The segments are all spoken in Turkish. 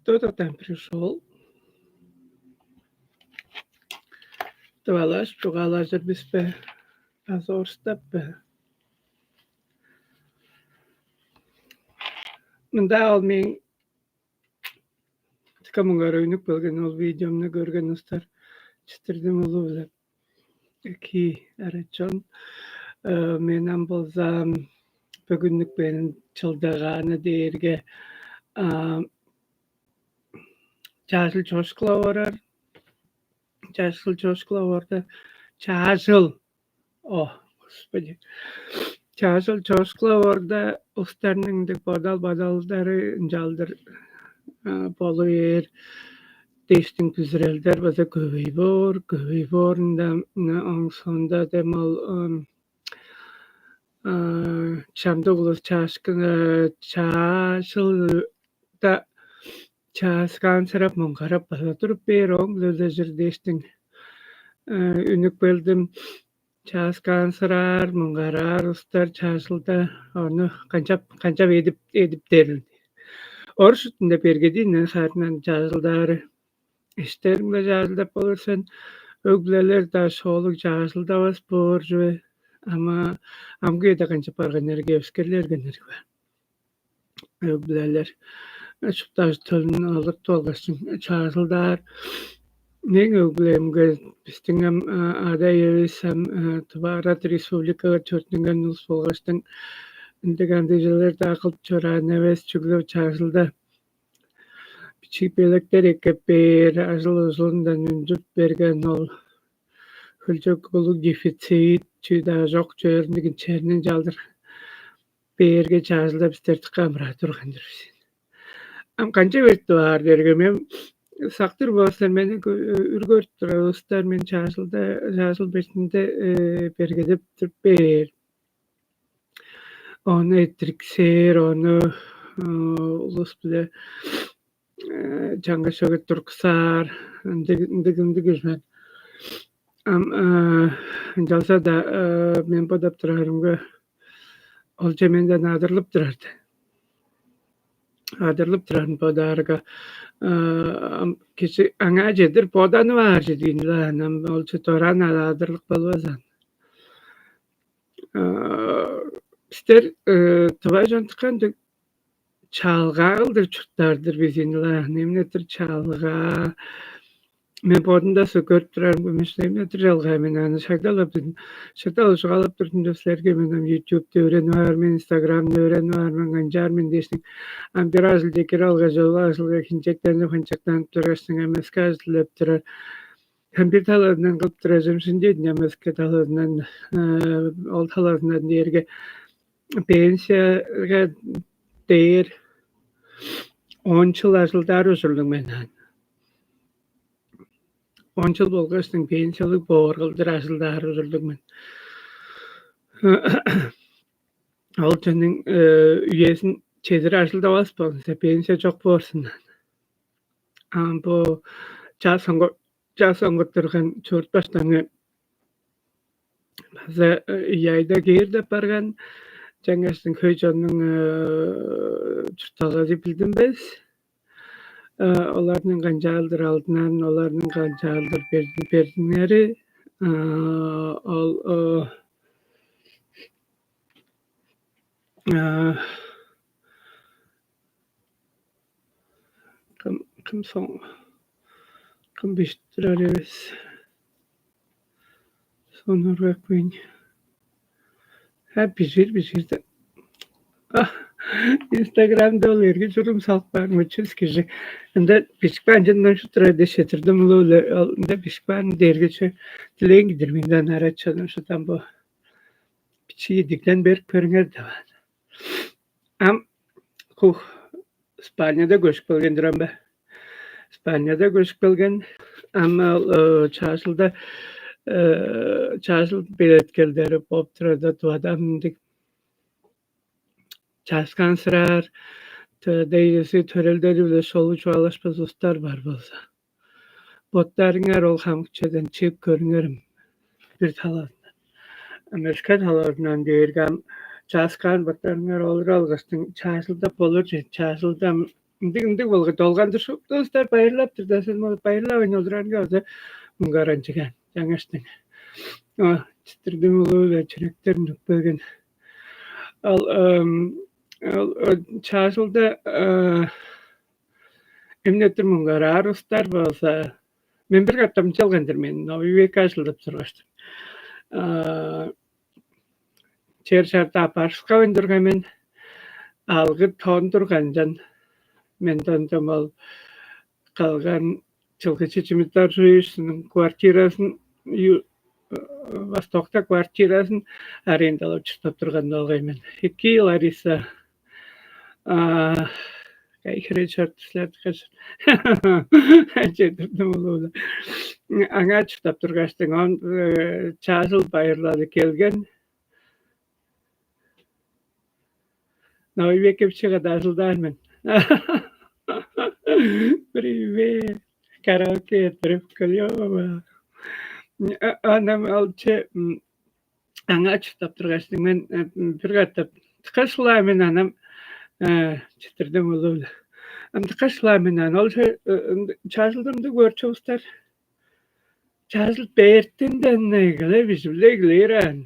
Кто-то там пришел. Tavallaş, çoğalaşır biz be. Azorstap be. Mında olmayın. Tıkamın arayınık bölgen ol videomda görgen ustar. Çıtırdım olu bile. Ki araçon. Menem bolzam. Bugünlük benim çıldağanı değirge. Çarşıl çoşkla varar. Çarşıl çoşkla vardı. Çarşıl. Oh, господи. Çarşıl çoşkla vardı. Ustarının da badalları jaldır. Boluyer. Değiştin güzeller baza göbey var, sonda demal çamda ulus çaşıl da çaskan sarap mongarap basa turup berong lözejir değiştin ünük bildim çaskan sarar mongarar ustar çaşılda onu kancap edip derin. Oruç üstünde bergediğinden sarnan çaşıldarı İşlerimde cazıldak bolursan ögleler da şoluk cazılda was borju ama amgı da kança parganlar gevskerler generi var. Ögleler açıktaş tölün alıp tolgasın çazıldar ne öglemge bistingem ada yevisem Tvarat Respublika törtüngen nus bolgasın indegandejeler takıp çora neves çüglöv çazılda Kiçik belekler ekip bir azıl-uzundan ündüp bergen ol. Hülçök olu defitsit, çüda jok çörnigin çernin jaldır. Berge çazılda bister tıkamra turgandır bisin. Am kança vertti var dergemem. Saktır bolsar meni ürgörttür. Ustar men çazıl besinde bergedip turp ber. Onu ettirikser, onu ulus bile Çanga şöyle Turksar, indi güzmen. Am jalsa da men podap turarımga ol jemenden adırlıp turardı. Adırlıp turarın podarga. Kişi aňa jedir podanı var jedin lanam ol toran adırlık bolwazan. İster tıvajan tıkandı çalgağıldır çutlardır bizin nemnedir çalga. Men bodunda sökört duran bu mesleğimde çalga men ani şagdal şagalap durun dostlarga men YouTube'da öğren men Instagram'da öğren men ganjar men deştin. Am biraz dekir alga jola asılga kinçekten hançaktan turasın emes kazlap turar. Hem bir talarından kılıp turacağım şimdi emes talarından ol talarından derge pensiyaga değer 10 yıl aşıldar özürdüm men. 10 yıl bolgaçdyň pensiýalyk borguldyr aşyldar özürdüm men. Ol janyň üýesin çedir aşylda baspa, pensiýa jok bolsun. Bu jas oňgurturgan 4-5 taňy baza ýaýda gerde bargan jaňasyň köýjanyň çurtagy bildim biz. Olaryň ganjaldyr aldynan, olaryň ganjaldyr berdinleri. Ol kim soň kim bişdirer ebes. Sonurga koyun. Ha bizirde. Instagram'da olayırgı jurum salpar çüz kişi. Onda biskbanjından şu tırada şetirdim lule. Onda biskban dergeçe dileğin gidirminden araçadım şudan bu. Biçi yedikten beri körünger de var. Am İspanya'da göçüp gelgendir am be. İspanya'da göçüp gelgen ama çarşılda çarşıl beletkelleri pop tırada tuadam dik çaskan sırar deýlesi törelderi bile şolu çoğalaşmaz ustar bar bolsa. Botlaryňar ol hamçeden çyp görüňerim bir talaryndan. Amerika talaryndan diýergem çaaskan batarňar olur algaçdyň çaşylda bolur je çaşylda indi bolgy dolgandyr şup dostlar baýrlapdyr da sen bolu baýrlap oýnaldyran göze mungarançygan jaňaşdyň. Çitirdim ulu çürekler nükbegen. Al çaşylda emnedir mungarar ustar bolsa men bir gattam çalgandyr men Nowy Wiek aşylyp turgaçdym. Çerçerta aparşyka öndürgemen algy tondurganjan menden jamal kalgan çılgı çeçimler rüýüsiniň kwartirasyny Wostokda kwartirasyny arendalap çytap turganda bolgaýmyn. 2 ýyl arisa gaýhyry çartyslar tıkaçyr. Çetirdim ulu. Aňa çytap turgaçdyň on çaşyl baýrlady kelgen. Nowy Wiek'e çygadardylarmyn. Привет. Karaoke etdirip gelýär. Anam alçy aňa çytap turgaçdyň men bir gatap tıkaçlaýmyn anam çitirdim ulu. Am tıkaçlaýmyn anam ol çaşyldymdy görçüsler. Çaşyl bertinden negile bizlegileran.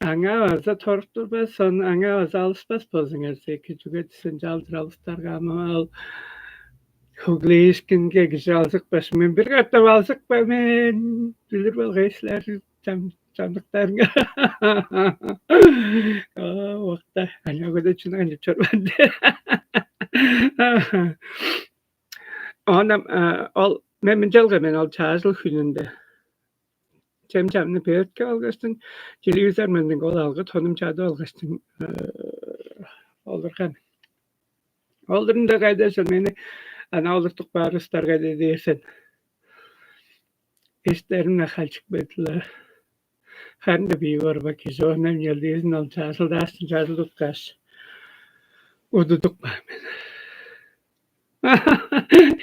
Aňa aza torpdurba son aňa aza alysbas bolsaňar seki jugat sen jaldyralypdarga mal hugleýişkinge gijalsyk baş men bir gatda balsyk men bilir bolgaýslar jamlykdaryňa. Wagtda aňa göde çynaň çorbandy. Onam ol men jalgamen ol çaşyl gününde. Çemçemni pertke algaçdyň, telewizor menden gol algy tonumçada algaçdyň. Olurgan. Oldurunda gaýdaşyl meni ana olurtuk barystarga diýersen. Eşlerimle halçyk berdiler. Hande bir var bak izonam ýeldiň ol çaşyl daşdyň çaşyl tutgaç. Ududuk men.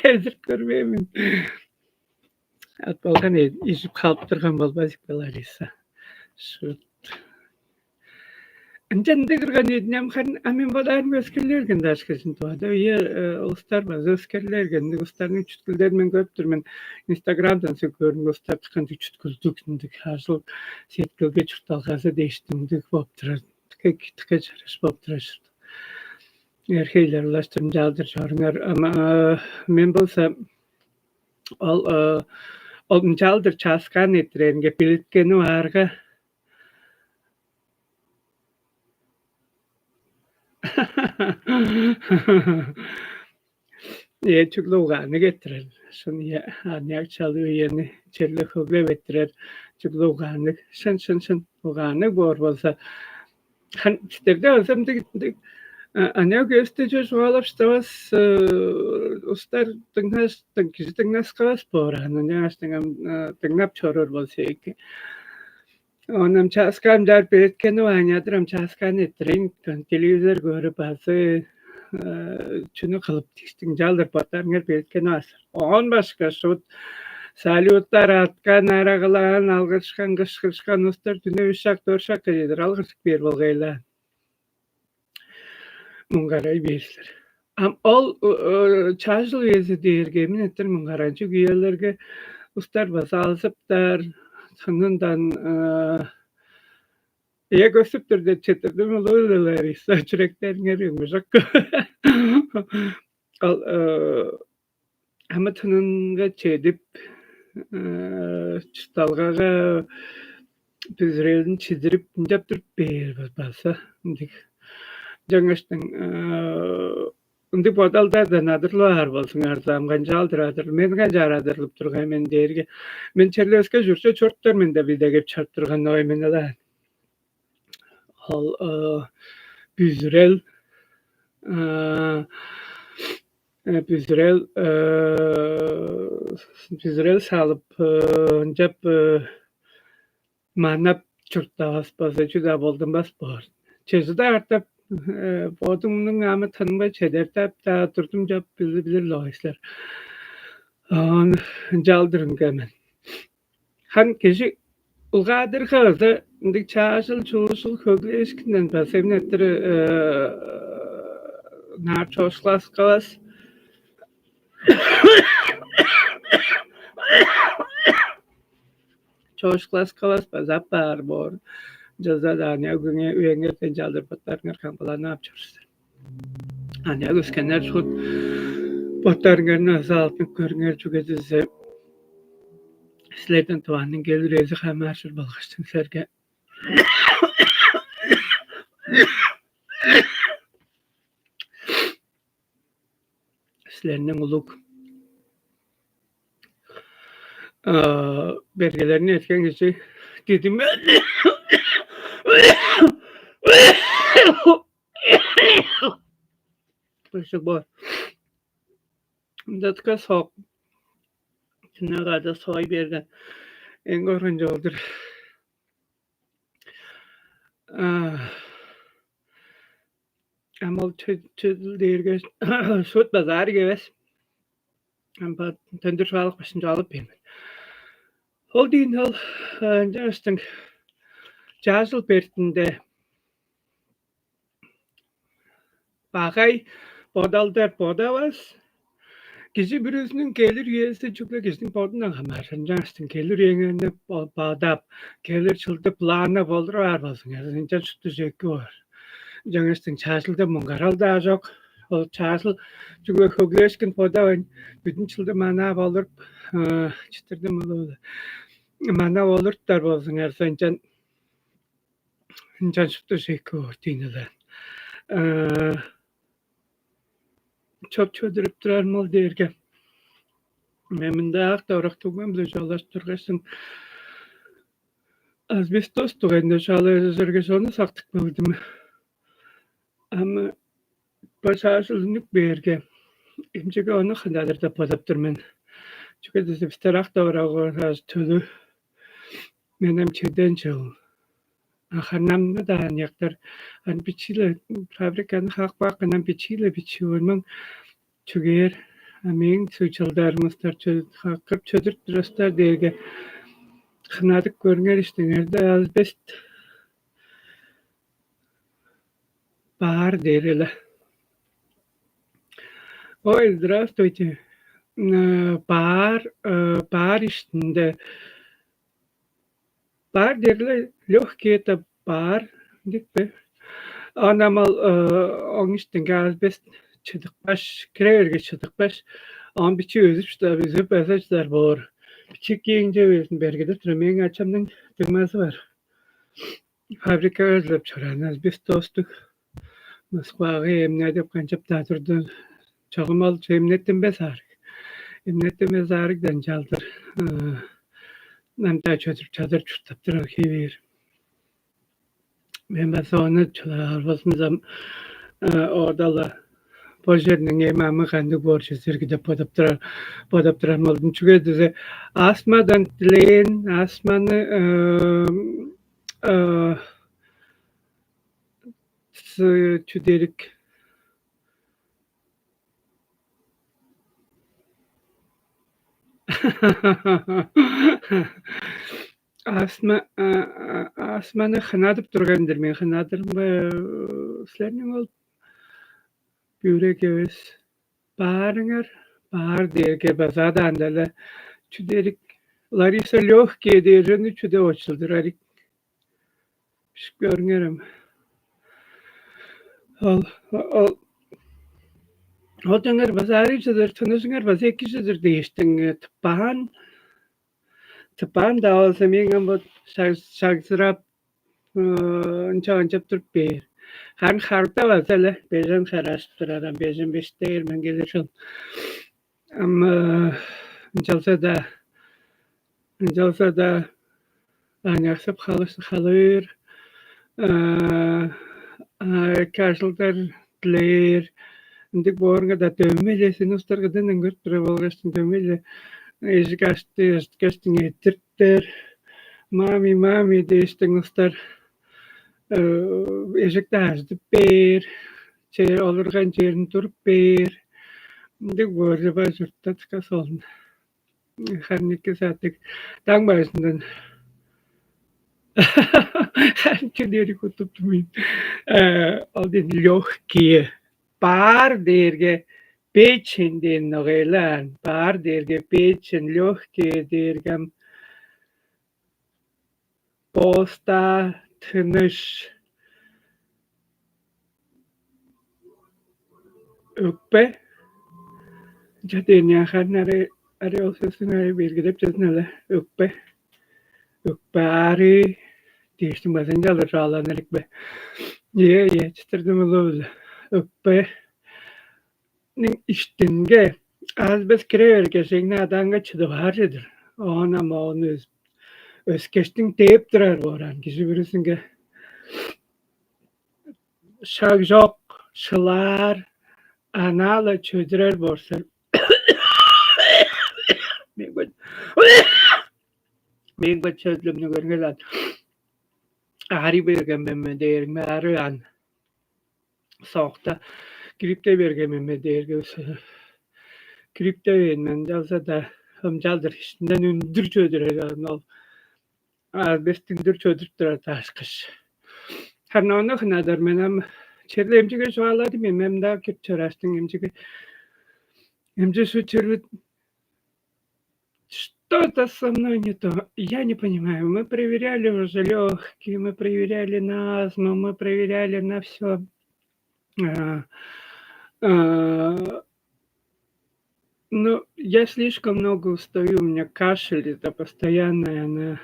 Hezir görmeýmin. At bolgan işip kalıp durgan bolbazık bolarýsa. Şu. Anjanda girgen edinem han amen bolarym öskerlergen daşkysyn tuada. Ýa ustar baz öskerlergen ustarnyň çütkülleri men köpdür men Instagramdan sökörüm ustar çykan çütküldükdik hasyl setkilge çurtalgasy deşdimdik bopdyr. Tıka çarış bopdyr. Erheyler ulaştırım jaldyr jorňar ama men bolsa ol jaldyr çaskan etdirenge biletkeni barga. Çuklugany getirer. Şonu ýa çalýar ýene çelle högle betdirer. Çuklugany şyn ugany bor bolsa han isterde özümde ana göste jolap stabas ustar tыңnas kalas bor ana ýaşdyňam tыңnap çorur bolsa eki. Onam çaskan dar beretkeni waňadyram çaskan etdirin telewizor görüp basy çunu kalıp diştiň jaldyr batarňar beretkeni asar. On başga şu salyutlar atkan aragalan algyrçkan gışgyrçkan ustar düne 3 şak 4 şak edir algyrçyk ber bolgaýlar. Mungaray bersler. Am ol çaşyl ýeze diýerge men etdir mungarançy güýerlerge ustar basa alypdyr. Sanından gösüpdir de çetirdim ulular ise çüreklerine rüymüşak. Al ama tanınga çedip çıtalgaga düzreldin çizdirip yaptır ber basa dik jaňaşdyň indi bodalda da nadyrlar bolsun arzam ganjaldyradyr men ganjaradyryp turgan men derge men çerleske jurça çortlar mende bilde gep çarp turgan noy menela al büzrel salyp jap manap çurtdas basa juda boldum bas bor çözüde artap bodumnyň amy tanymay çedertap da durdum jap bilir loýslar. Jaldyrym gemen. Han keşi Ulgadyr hızda indi çaşyl çuşyl kögle eskinden päsem netdir nar çoşlas kalas çoşlas kalas bazap bar bor jazadan ya güne üyenge tenjaldır patlar ngar kampala ne yapacağız? Hani öskenler şut patlar ngar nasıl altın körünger çugedize Slepen tuanın gelir ezi hamaşır balgıştın serge sizlerinin uluk belgelerini etken geçi dedim Başka bu. Datka sok. Ne kadar soy bergen. En görünce olur. Ama tüdül derge şut bazar geves. Ama tündür sağlık başınca alıp benim. Ol din hal jasting Jasel bertinde Bagay podalder podavas. Kişi birisinin gelir üyesi çokla kişinin podundan hamarın jasting gelir üyene badap gelir çıldı plana boldur var basın. Yani sen çıktı zeki var. Jangasting çaşılda mungaral da yok. O çaşıl çokla kogleşkin podavan bütün çıldı mana boldur çıtırdı mı mana boldur dar basın. Yani sen çıktı zeki var dinle. Çok çöldürüp durar mal derge. Meminde aktarak tugmam da çalıştırgasın. Asbestos tuğenda çalıştırgas onu saktık bildim. Ama başarısızlık berge. Imcege onu xanadır da padaptır men. Çünkü de isterak da var tülü. Menem çeden çıl. Ahırnam da yaktar. An biçile fabrikanın hak bakınan biçile biçiyorman. Çünkü Amin suçaldarımızlar hakkıp çödürttürüstler derge. Хнаdık görünger iştiňerde azbest бар derele. Ой, здравствуйте. Бар iştinde бар derele лёгкий это бар dikbe. Anamal oň iştiňe azbest çıdıkbaş, kirerge çıdıkbaş. An biçi özüpçler, özüp eseçler bor. Biçik giýince özüň bergede türemeýän açamdyň degmäsi bar. Fabrika özlep çören azbest dostuk. Moskwaga emne dep gançap taturdy. Çagym emnetden besaryk. Emnetden besarykdan çaldyr. Namta çadır çurtapdyr kiber. Men basony çular basmazam ordalar. Pojerniň emamy gandy gorşy sergide podapdyran boldum. Çünki dize asmadan dileýän asmany çüderik asmany hynadyp durgandyr. Men hynadyrmy sizlerniň ol bürek eves baryňar bar derge bazadan däle çüderik Larisa Lёгкий derjeni çüde oçuldyrarik. Görüňerim. Ol Hotaňar bazaryjydyr, tыныжyňar bazekişidir diýişdiň. Tıpan da bolsa meňem bu şagzyrap ançap durup ber. Har harda bazala bejem haraşyp duraram, bejem beşdeýärmen gelir şol. Amma jalsa da aňaksyp halyr. Karşıldar diler. Indik borňa da dömelesini ustargadan görüp dura bolgaçdyň dömele. Eşik açdyň etdiripdir. Mami diýişdiň ustar. Eşikde açdyp ber. Çeýer olurgan jerini turup ber. Indik borňa başurtda çyka solun. Her 2 saatlik taň başyndan Kendileri kutuptumayın. Aldın lohkiye. Bar derge beçin den nogelan. Bar derge beçin lohkiye dergem posta tınış öppe. Jaden ya are olsun are belgedep jatnala öppe. Öppe are değiştim bazen alır sağlanırlık be. Ye çıtırdım oldu. Öppe ning iştinge az bez kirever kesin adanga çıdı vardır. Ona ma onu özkeştin teyip durar boran. Kişi birisinge şak yok şılar anala çözdürer borsa. Benim çözlümünü görgeler. Ari bergememe değerime arayan. Soğukta kripte bergememe değergesi. Kripte vermen calsa da hımcaldır. İşinden ündür çözdürer. Bestindir çözdürtür taşkış. Her ne ona kınadır menem. Çerle emcige çoğaladı mı? Mem daha kötü çarastın emcige. Emce su çervet. Что это со мной не то? Я не понимаю. Мы проверяли уже легкие, мы проверяли на астму, мы проверяли на все. Ну, я слишком много устаю, у меня кашель, это постоянная, она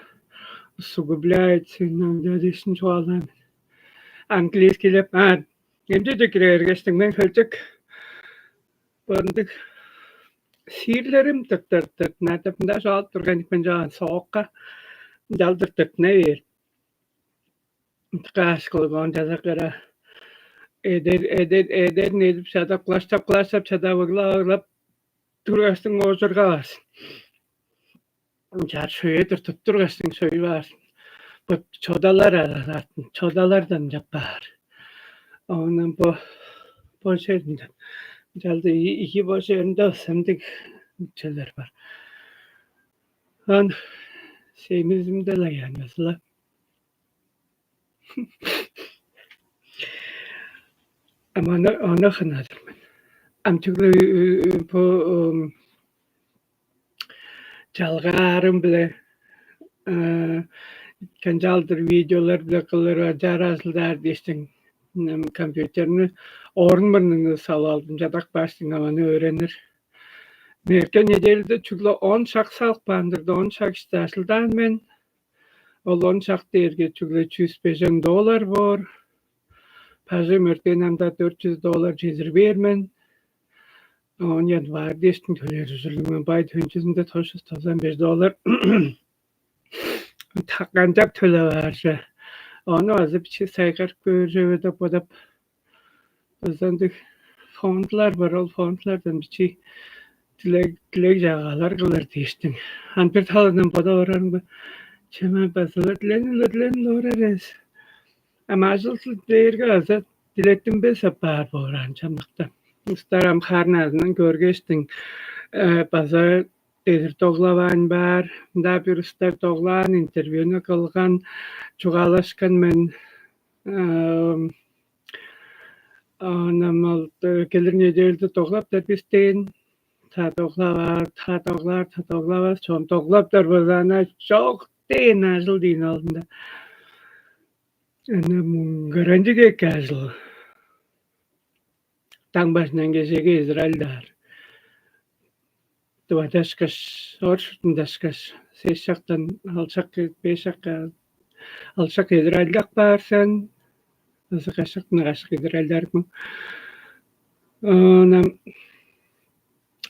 усугубляется иногда лишним чуалами. Английский лепат. Эмче жекерер geçtim ben kılacak. Barındık. Sihirlerim tıktırtık. Natapında şalt durganik ben soğukka. Jaldırtık ne ver. Kaş kılgan jazaklara. Eder nedip şadaplaştap şadavıglap durgasın ozurga varsın. Jar şöyle tutup durgasın söy varsın. Bu çodalar ararsın. Çodalardan yapar. Onun bu şeyinden. Jaldı iki baş yerinde semdik şeyler var. Han şeyimizde de yani mesela. Ama ona kınadır ben. Amçıklı bu çalgarım bile kanjaldır videolar bile kılır acar asıllar deştin. Kompüterini ormanını salaldım. Jadak baştın ama ne öğrenir. Merken nedelde çünkü 10 şak salk bandırdı. 10 şak istaşıldan men. O 10 şak derge çünkü $105 var. Pazı merkenem de $400 cezir vermen. On yan var deştin töler üzülümün bayt öncesinde $95. Takancak töle varsa. Onu azı bir şey saygır görüyor da bu da bizden fondlar var. O fondlardan bir şey dilek jagalar kılır deştin. Han bir taladan bu da oran çemen basılırlen orarız. Ama asıl değerge azı dilektim bir sefer oran çamakta. Ustaram karnazından görgeçtin. Bazı dedir toğlavan var. Da bir ustar toğlan intervyunu kılgan. Çoğalaşkan men anam gelir nedelde toğlap da bisteyin. Ta toğlar. Son toğlaplar bazana çok deyin azıl deyin altında. Anam garanti gekazıl. Tang başından gezege İsrail'dar. Tuvaşkas, orşutundaskas. Seşaktan alçak, beşak, alçak İsrail'dak barsan. Nasıl kaşak, nagaşak İsrail'dar mı? Anam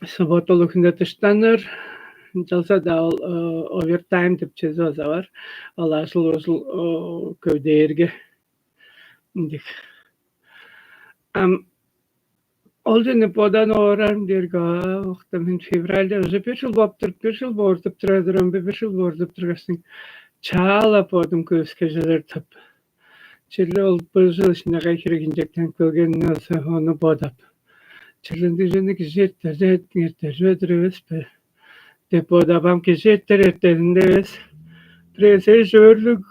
sabotolukunda tıştanır. Jalsa da overtime tipçesi o var. Allah asıl kövdeerge. Dik. Oldu podan oran derga vaktim fevralda özü bir yıl bordup turadıram bir yıl bordup turasın. Çağla podum köskejeler tap. Çille ol bir yıl içinde kaykireginjekten kölgen nasıl onu bodap. Çillen dizini kijetler jettirves be. De podabam kijetler etlerinde ves. Prese jörlük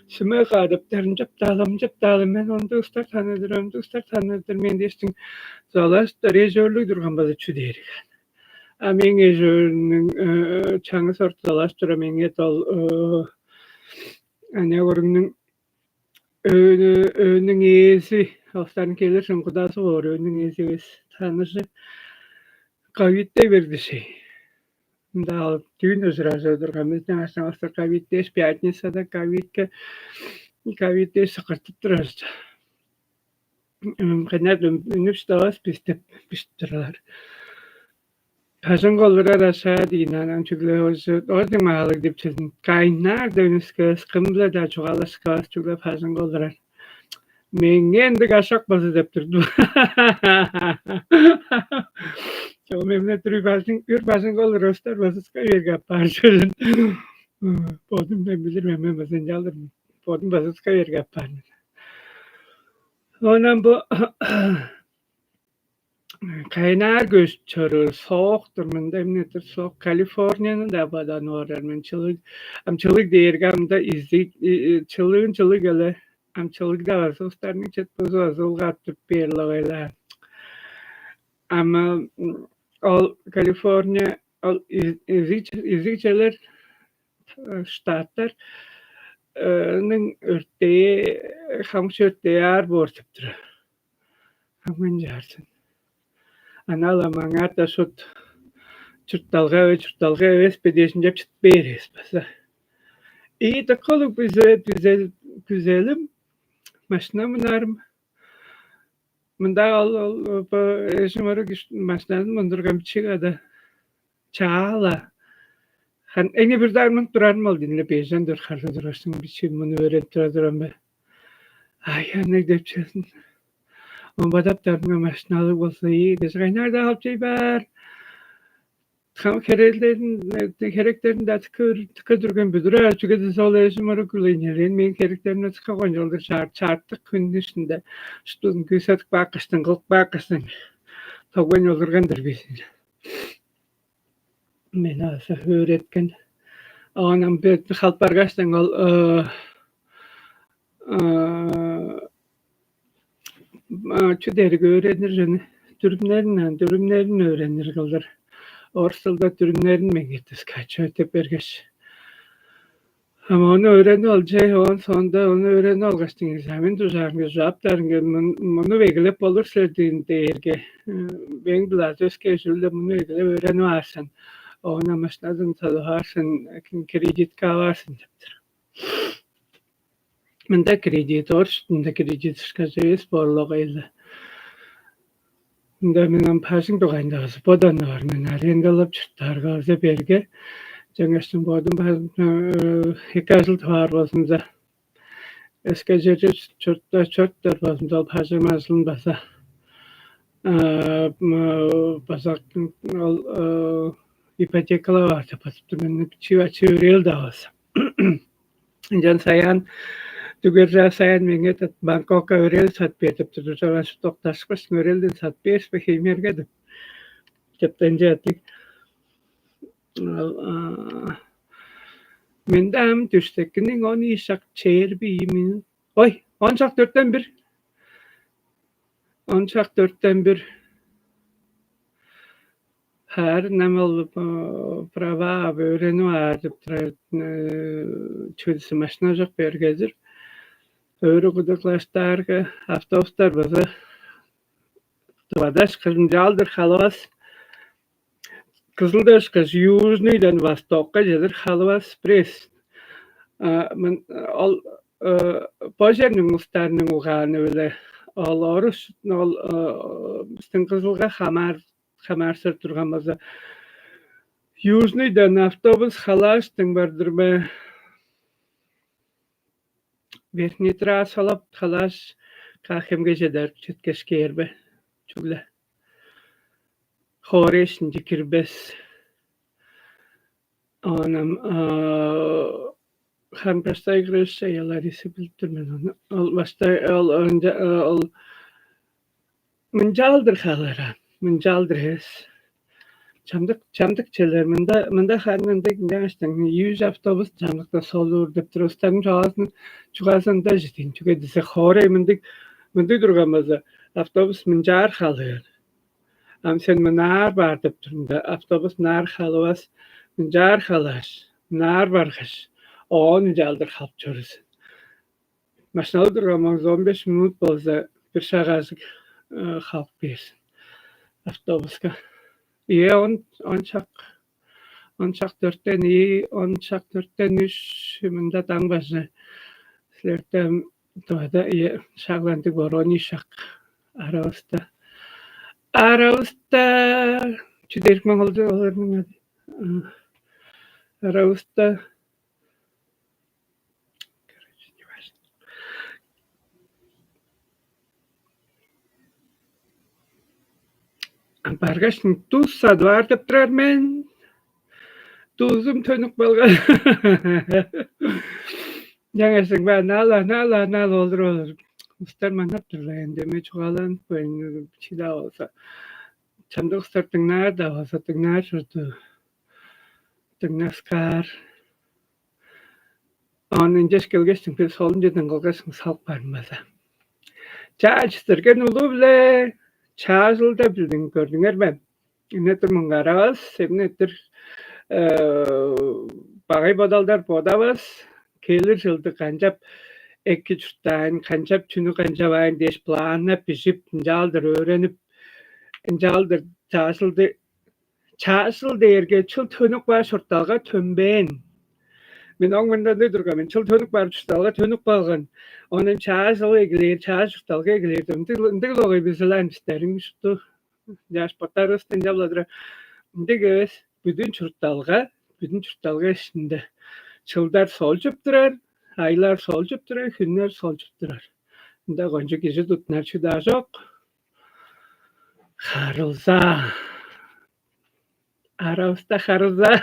Süme gadaplaryn japdalym men onu dostlar tanıdyr men diýişdiň zalas derejörlük durgan baza çüderi. A men ejörüniň çaňy sort zalas dura meňe tol ane görüňiň öňüň ýesi hostan gelirsin gudasy bor öňüň ýesi tanysy gawitde berdişi. Да, түйін өзіразы тұрғанымыздан астан астыр ковидтес, пятницада ковидтес сықыртып тұрасыз. Қанат үніп стағыз пістіралар. Пәсін қолыра раса дейін анан чүглі өзі ордың мағалық деп чөзін. Кайнар дөніскіз, қымбла да чуғалыскыз чүглі пәсін қолырар. Мен енді қашақ басы деп тұрды. Çok memnun ürbaşın kol rostar basıska verge parçalın. Podum ben bilirim hemen basın alırım. Podum basıska verge parçalın. Ondan bu kaynar göz çörü soğuktur. Mında emnedir soğuk. Kaliforniya'nın da badan orar. Men çılık deyirgamda çılık öyle. Çılık da var. Sostarının çetpozu var. Zılgat tüp berlağıyla. Ama al Kaliforniya al izleyiciler ştatlar örteği hamşı örteği ağır borçuptur. Hamın jarsın. Anala maňa da şut çırtdalga espediýasyň jap çyt beres basa. Da kalıp güzelim maşyna mynarym. Munda eşimara maşynadan mundurgam çygada çağala. Han eňe bir darmyň durarym ol dinle beýjan dur harda durasyň bir şey muny öğretip duram ben. Ay ne depçesin. On badap darmyň maşynaly bolsa iyi. Gysgaýnar da hapjy bar. Tam kereklerini de tıkadırgan büdürer. Çünkü de sağlayışım var okulayınlar. Men kereklerini tıkagan yoldur çarptık günün içinde. Şutun güsatık bakıştın, kılık bakıştın. Togan yoldurgandır besin. Men asa öğretken. Anam bir halpargaçtan ol çüderik öğrenir jany. Dürümlerini öğrenir kıldır. Orsalda türünlerin mi gittiz kaç ötep bergeç. Ama onu öğreni olacak, onun sonunda onu öğreni olgaçtın examen tuzarın cevapların bunu veglep olur söylediğin değerge. Ben biraz özkeşülde bunu veglep öğreni varsın. Ona maşladın tadı varsın, kredit kavarsın deptir. Mında kredit orştunda kredit şkazayız borloğayla. Da menem passing dogaýndagysy bodan bar men arenda alyp çytargazy berge. Jaňaşdyn bodum hekazyl bar bolsunza. Eske jeje çörtler bolsunza pasamaslyn basa. Basak ipotekalar var tapyp men çevrel dagysy. Jan sayan Tügerja sayan meňe Bangkokka örel sat berip durdy. Sonra stoktaşyk örelden sat beriş we hemerge dip. Jepden jatyk. Mendam düştekiniň ony işak çerbiýimi. Oy, 14'den 1. 14'den 1. Her namal prava öğreni var dip çözüm maşynajak bergezir. Öyle gudaklaştarga avtobuslar baza Tvadaş kızınjaldır halvas Kızıldaşkaz Южныйдан Востокка jedir halvas pres. Men al Pojerniň ustarynyň ugany bile al orus ol bistiň Kızılga hamar sır turgan baza Южныйдан avtobus halaşdyň berdirme Verhni tras alap halaş kahemge jeder çetkeşke yerbe çügle. Horeşin dikirbes. Anam hem pastay gresse yalar isi bildirmen onu. Al pastay al önce minjaldır halara. Minjaldır hes. Çamdıkçalar mında hanmanda näşden 100 avtobus çamdykda solur dep durustan çugasan da jitin. Çünkü dise hore mındyk durgamazda avtobus minjar halyr. Am sen manar bar dep durumda avtobus nar halwas minjar halaş. Nar bargaş. On jaldyr halp çörüs. Maşnalı durgamaz 15 minut bolsa bir şagazyk halp bersin avtobuska. Ýa on çak 4'ten iyi, on çak 4'ten 3 mында taň başy. Sizlerden toada şaglandyk borony şak arabasta. Arabasta çüderek maňaldy olaryň ady. Arabasta bargaçnyň tuz sady bar dep durarmen. Tuzum tönük bolgan. Ýaňasyň bäl nala olur. Ustar manap durlar endeme çugalan koýun çila bolsa. Çamda ustartyň näde bolsa tyňnar şurdu. Tyňnaskar. Onun jeş gelgeçdiň bir solunjadan galgasyň salp barmasa. Çaçdyrgen uly bile çaşylda bildiň gördüňer ben. Nedir mungaras, nedir bagay bodaldar bodabas, kelir jyldy kanjap eki çurtaýyn, kanjap tünü kanjabaýyn diýiş planyna pişip, jaldyr öğrenip, jaldyr çaşyldy erge çıl tönük bar şurtdaga tömben. Men oňmanda ne durgamen, çıl tönük bar şurtdaga tönük balgyn. Onuň çaşyly egler, çaşykdaga egler. Indi gowy bizilen işleriň şurdu. Ýaş patarystan jabladyr. Indi göz bütün çurtdalga içinde. Çıldar soljup durar, aylar soljup durar, günler soljup durar. Indi gonja gije tutnar çydajok. Harylsa. Arabasta harylsa.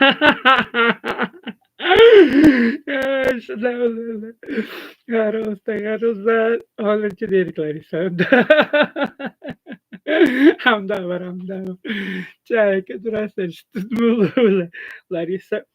Arabasta harylsa. Olunca derikler isanda. Hamda var. Çayka durasın tutmulu. Larissa.